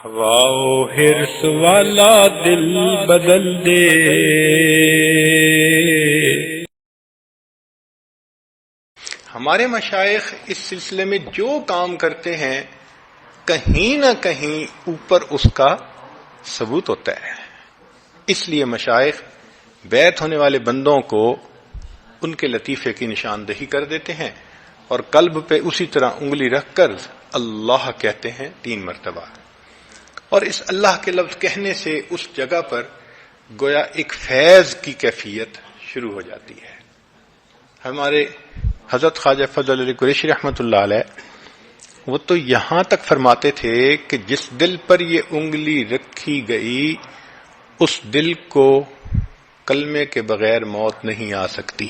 واؤ ہرس والا دل بدل دے. ہمارے مشائخ اس سلسلے میں جو کام کرتے ہیں کہیں نہ کہیں اوپر اس کا ثبوت ہوتا ہے. اس لیے مشائخ بیعت ہونے والے بندوں کو ان کے لطیفے کی نشاندہی کر دیتے ہیں اور قلب پہ اسی طرح انگلی رکھ کر اللہ کہتے ہیں 3 مرتبہ. اور اس اللہ کے لفظ کہنے سے اس جگہ پر گویا ایک فیض کی کیفیت شروع ہو جاتی ہے. ہمارے حضرت خواجہ فضل علی قریشی رحمۃ اللہ علیہ وہ تو یہاں تک فرماتے تھے کہ جس دل پر یہ انگلی رکھی گئی اس دل کو کلمے کے بغیر موت نہیں آ سکتی.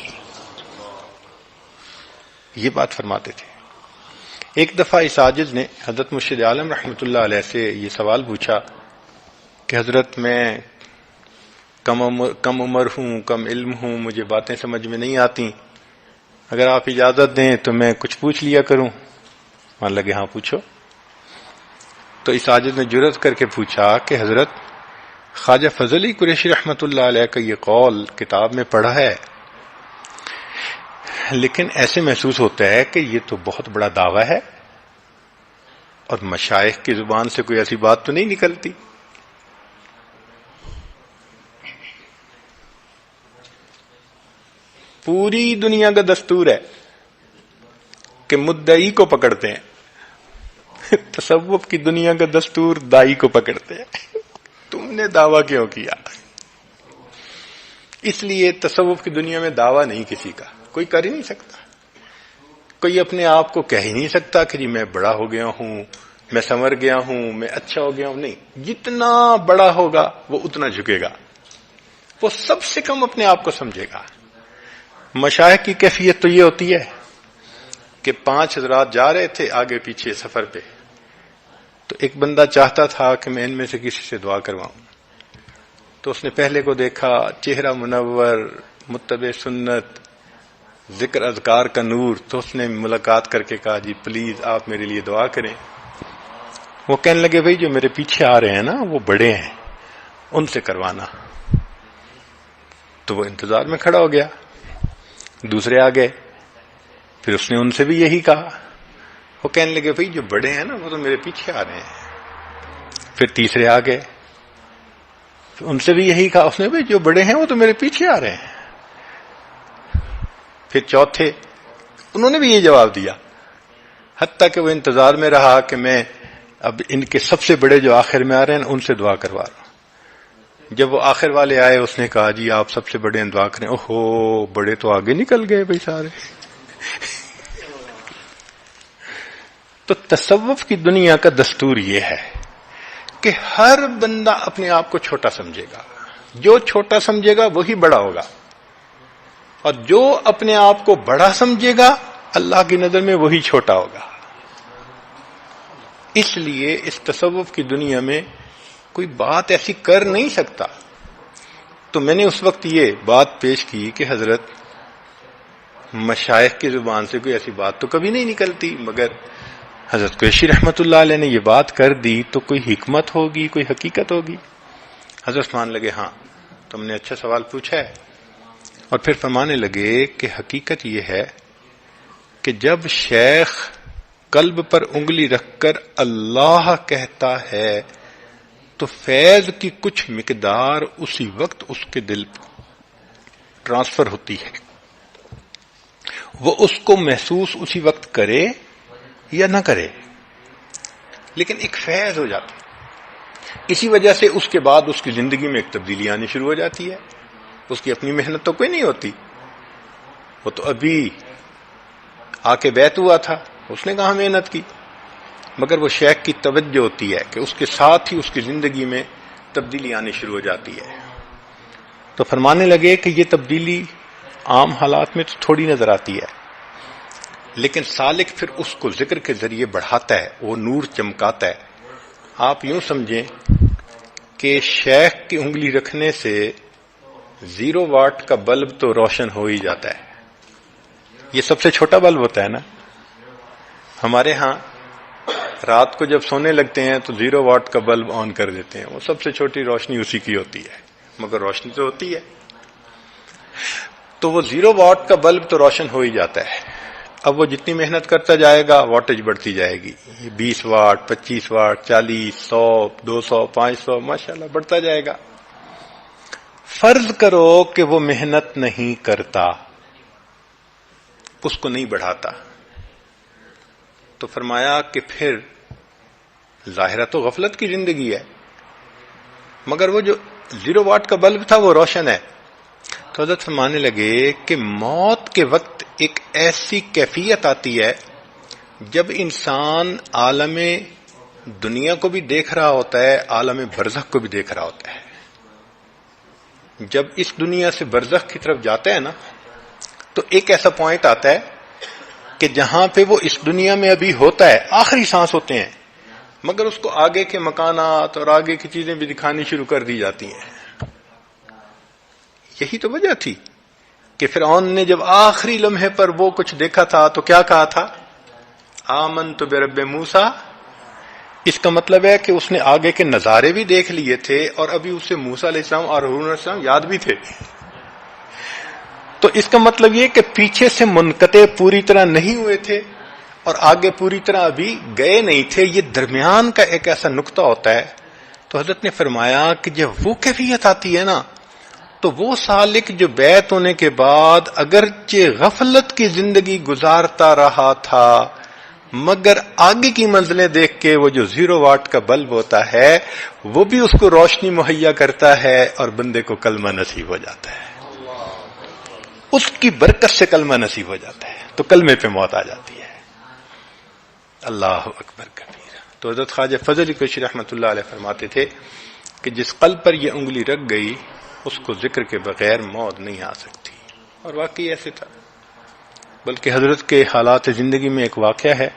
یہ بات فرماتے تھے. ایک دفعہ اس عاجز نے حضرت مرشد عالم رحمۃ اللہ علیہ سے یہ سوال پوچھا کہ حضرت میں کم عمر ہوں، کم علم ہوں، مجھے باتیں سمجھ میں نہیں آتی، اگر آپ اجازت دیں تو میں کچھ پوچھ لیا کروں. مان لگے ہاں پوچھو. تو اس عاجز نے جرأت کر کے پوچھا کہ حضرت خواجہ فضل قریشی رحمۃ اللہ علیہ کا یہ قول کتاب میں پڑھا ہے، لیکن ایسے محسوس ہوتا ہے کہ یہ تو بہت بڑا دعویٰ ہے اور مشائخ کی زبان سے کوئی ایسی بات تو نہیں نکلتی. پوری دنیا کا دستور ہے کہ مدعی کو پکڑتے ہیں، تصوف کی دنیا کا دستور دائی کو پکڑتے ہیں. تم نے دعویٰ کیوں کیا؟ اس لیے تصوف کی دنیا میں دعویٰ نہیں کسی کا کوئی کر ہی نہیں سکتا. کوئی اپنے آپ کو کہہ ہی نہیں سکتا کہ جی میں بڑا ہو گیا ہوں، میں سنور گیا ہوں، میں اچھا ہو گیا ہوں. نہیں، جتنا بڑا ہوگا وہ اتنا جھکے گا، وہ سب سے کم اپنے آپ کو سمجھے گا. مشائخ کی کیفیت تو یہ ہوتی ہے کہ 5 حضرات جا رہے تھے آگے پیچھے سفر پہ، تو ایک بندہ چاہتا تھا کہ میں ان میں سے کسی سے دعا کرواؤں. تو اس نے پہلے کو دیکھا، چہرہ منور، متبع سنت، ذکر اذکار کا نور. تو اس نے ملاقات کر کے کہا جی پلیز آپ میرے لیے دعا کریں. وہ کہنے لگے بھائی جو میرے پیچھے آ رہے ہیں نا وہ بڑے ہیں، ان سے کروانا. تو وہ انتظار میں کھڑا ہو گیا. دوسرے آ گئے، پھر اس نے ان سے بھی یہی کہا. وہ کہنے لگے بھائی جو بڑے ہیں نا وہ تو میرے پیچھے آ رہے ہیں. پھر تیسرے آ گئے، ان سے بھی یہی کہا. اس نے بھائی جو بڑے ہیں وہ تو میرے پیچھے آ رہے ہیں. پھر چوتھے، انہوں نے بھی یہ جواب دیا، حتیٰ کہ وہ انتظار میں رہا کہ میں اب ان کے سب سے بڑے جو آخر میں آ رہے ہیں ان سے دعا کروا رہا ہوں. جب وہ آخر والے آئے اس نے کہا جی آپ سب سے بڑے ہیں دعا کریں. اوہو، بڑے تو آگے نکل گئے بھائی سارے. تو تصوف کی دنیا کا دستور یہ ہے کہ ہر بندہ اپنے آپ کو چھوٹا سمجھے گا. جو چھوٹا سمجھے گا وہی بڑا ہوگا، اور جو اپنے آپ کو بڑا سمجھے گا اللہ کی نظر میں وہی چھوٹا ہوگا. اس لیے اس تصوف کی دنیا میں کوئی بات ایسی کر نہیں سکتا. تو میں نے اس وقت یہ بات پیش کی کہ حضرت مشائخ کی زبان سے کوئی ایسی بات تو کبھی نہیں نکلتی، مگر حضرت قریشی رحمت اللہ علیہ نے یہ بات کر دی تو کوئی حکمت ہوگی، کوئی حقیقت ہوگی. حضرت مان لگے ہاں تم نے اچھا سوال پوچھا ہے. اور پھر فرمانے لگے کہ حقیقت یہ ہے کہ جب شیخ قلب پر انگلی رکھ کر اللہ کہتا ہے تو فیض کی کچھ مقدار اسی وقت اس کے دل پر ٹرانسفر ہوتی ہے. وہ اس کو محسوس اسی وقت کرے یا نہ کرے، لیکن ایک فیض ہو جاتا ہے. اسی وجہ سے اس کے بعد اس کی زندگی میں ایک تبدیلی آنی شروع ہو جاتی ہے. اس کی اپنی محنت تو کوئی نہیں ہوتی، وہ تو ابھی آ کے بیعت ہوا تھا، اس نے کہاں محنت کی، مگر وہ شیخ کی توجہ ہوتی ہے کہ اس کے ساتھ ہی اس کی زندگی میں تبدیلی آنی شروع ہو جاتی ہے. تو فرمانے لگے کہ یہ تبدیلی عام حالات میں تو تھوڑی نظر آتی ہے، لیکن سالک پھر اس کو ذکر کے ذریعے بڑھاتا ہے، وہ نور چمکاتا ہے. آپ یوں سمجھیں کہ شیخ کی انگلی رکھنے سے 0 واٹ کا بلب تو روشن ہو ہی جاتا ہے. یہ سب سے چھوٹا بلب ہوتا ہے نا. ہمارے ہاں رات کو جب سونے لگتے ہیں تو 0 واٹ کا بلب آن کر دیتے ہیں، وہ سب سے چھوٹی روشنی اسی کی ہوتی ہے، مگر روشنی تو ہوتی ہے. تو وہ 0 واٹ کا بلب تو روشن ہو ہی جاتا ہے. اب وہ جتنی محنت کرتا جائے گا واٹیج بڑھتی جائے گی، 20 واٹ 25 واٹ 40 100 200 500 ماشاءاللہ بڑھتا جائے گا. فرض کرو کہ وہ محنت نہیں کرتا، اس کو نہیں بڑھاتا، تو فرمایا کہ پھر ظاہرہ تو غفلت کی زندگی ہے، مگر وہ جو 0 واٹ کا بلب تھا وہ روشن ہے. تو حضرت فرمانے لگے کہ موت کے وقت ایک ایسی کیفیت آتی ہے جب انسان عالم دنیا کو بھی دیکھ رہا ہوتا ہے، عالم برزخ کو بھی دیکھ رہا ہوتا ہے. جب اس دنیا سے برزخ کی طرف جاتا ہے نا، تو ایک ایسا پوائنٹ آتا ہے کہ جہاں پہ وہ اس دنیا میں ابھی ہوتا ہے، آخری سانس ہوتے ہیں، مگر اس کو آگے کے مکانات اور آگے کی چیزیں بھی دکھانی شروع کر دی جاتی ہیں. یہی تو وجہ تھی کہ فرعون نے جب آخری لمحے پر وہ کچھ دیکھا تھا تو کیا کہا تھا؟ آمنت برب موسیٰ. اس کا مطلب ہے کہ اس نے آگے کے نظارے بھی دیکھ لیے تھے اور ابھی اسے موسیٰ علیہ السلام اور ہارون علیہ السلام یاد بھی تھے. تو اس کا مطلب یہ کہ پیچھے سے منقطع پوری طرح نہیں ہوئے تھے اور آگے پوری طرح ابھی گئے نہیں تھے. یہ درمیان کا ایک ایسا نقطہ ہوتا ہے. تو حضرت نے فرمایا کہ جب وہ کیفیت آتی ہے نا، تو وہ سالک جو بیعت ہونے کے بعد اگرچہ غفلت کی زندگی گزارتا رہا تھا، مگر آگے کی منزلیں دیکھ کے وہ جو 0 واٹ کا بلب ہوتا ہے وہ بھی اس کو روشنی مہیا کرتا ہے اور بندے کو کلمہ نصیب ہو جاتا ہے. اس کی برکت سے کلمہ نصیب ہو جاتا ہے، تو کلمے پہ موت آ جاتی ہے. اللہ اکبر کبیر. تو حضرت خواجہ فضل علی کوشی رحمۃ اللہ علیہ فرماتے تھے کہ جس قلب پر یہ انگلی رکھ گئی اس کو ذکر کے بغیر موت نہیں آ سکتی. اور واقعی ایسے تھا. بلکہ حضرت کے حالات زندگی میں ایک واقعہ ہے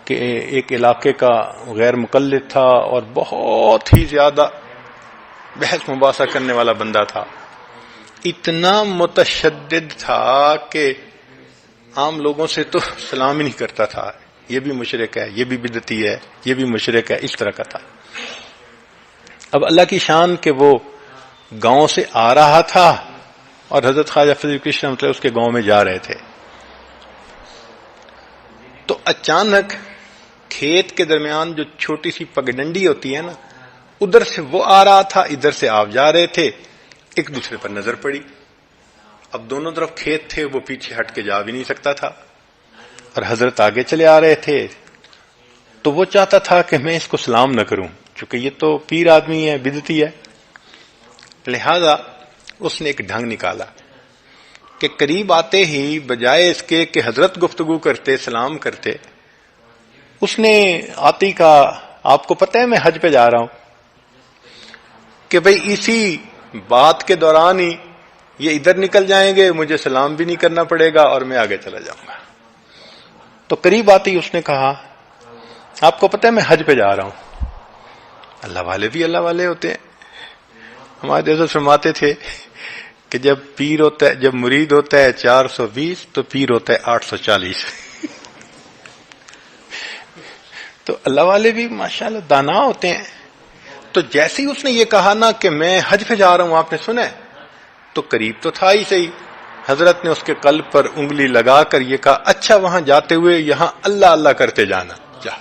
کہ ایک علاقے کا غیر مقلد تھا اور بہت ہی زیادہ بحث مباحثہ کرنے والا بندہ تھا. اتنا متشدد تھا کہ عام لوگوں سے تو سلام ہی نہیں کرتا تھا. یہ بھی مشرک ہے، یہ بھی بدعتی ہے، یہ بھی مشرک ہے، اس طرح کا تھا. اب اللہ کی شان کہ وہ گاؤں سے آ رہا تھا اور حضرت خواجہ فضل کرشن مطلب اس کے گاؤں میں جا رہے تھے. تو اچانک کھیت کے درمیان جو چھوٹی سی پگڈنڈی ہوتی ہے نا، ادھر سے وہ آ رہا تھا، ادھر سے آپ جا رہے تھے. ایک دوسرے پر نظر پڑی. اب دونوں طرف کھیت تھے، وہ پیچھے ہٹ کے جا بھی نہیں سکتا تھا اور حضرت آگے چلے آ رہے تھے. تو وہ چاہتا تھا کہ میں اس کو سلام نہ کروں چونکہ یہ تو پیر آدمی ہے، بدعتی ہے. لہذا اس نے ایک ڈھنگ نکالا کہ قریب آتے ہی بجائے اس کے کہ حضرت گفتگو کرتے، سلام کرتے، اس نے آتی کا آپ کو پتہ ہے میں حج پہ جا رہا ہوں، کہ بھئی اسی بات کے دوران ہی یہ ادھر نکل جائیں گے، مجھے سلام بھی نہیں کرنا پڑے گا اور میں آگے چلا جاؤں گا. تو قریب آتے ہی اس نے کہا آپ کو پتہ ہے میں حج پہ جا رہا ہوں. اللہ والے بھی اللہ والے ہوتے ہیں. ہمارے حضرت فرماتے تھے کہ جب پیر ہوتا ہے، جب مرید ہوتا ہے 420 تو پیر ہوتا ہے 840. تو اللہ والے بھی ماشاءاللہ دانا ہوتے ہیں. تو جیسے ہی اس نے یہ کہا نا کہ میں حج پہ جا رہا ہوں، آپ نے سنا ہے، تو قریب تو تھا ہی صحیح. حضرت نے اس کے قلب پر انگلی لگا کر یہ کہا اچھا وہاں جاتے ہوئے یہاں اللہ اللہ کرتے جانا. جا.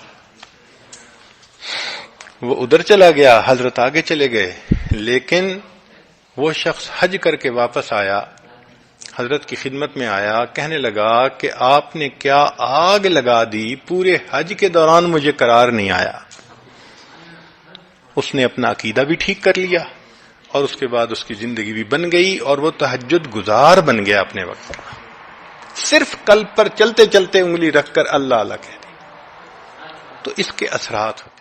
وہ ادھر چلا گیا، حضرت آگے چلے گئے. لیکن وہ شخص حج کر کے واپس آیا، حضرت کی خدمت میں آیا، کہنے لگا کہ آپ نے کیا آگ لگا دی، پورے حج کے دوران مجھے قرار نہیں آیا. اس نے اپنا عقیدہ بھی ٹھیک کر لیا اور اس کے بعد اس کی زندگی بھی بن گئی اور وہ تہجد گزار بن گیا اپنے وقت. صرف قلب پر چلتے چلتے انگلی رکھ کر اللہ اللہ کہہ دی. تو اس کے اثرات ہوتے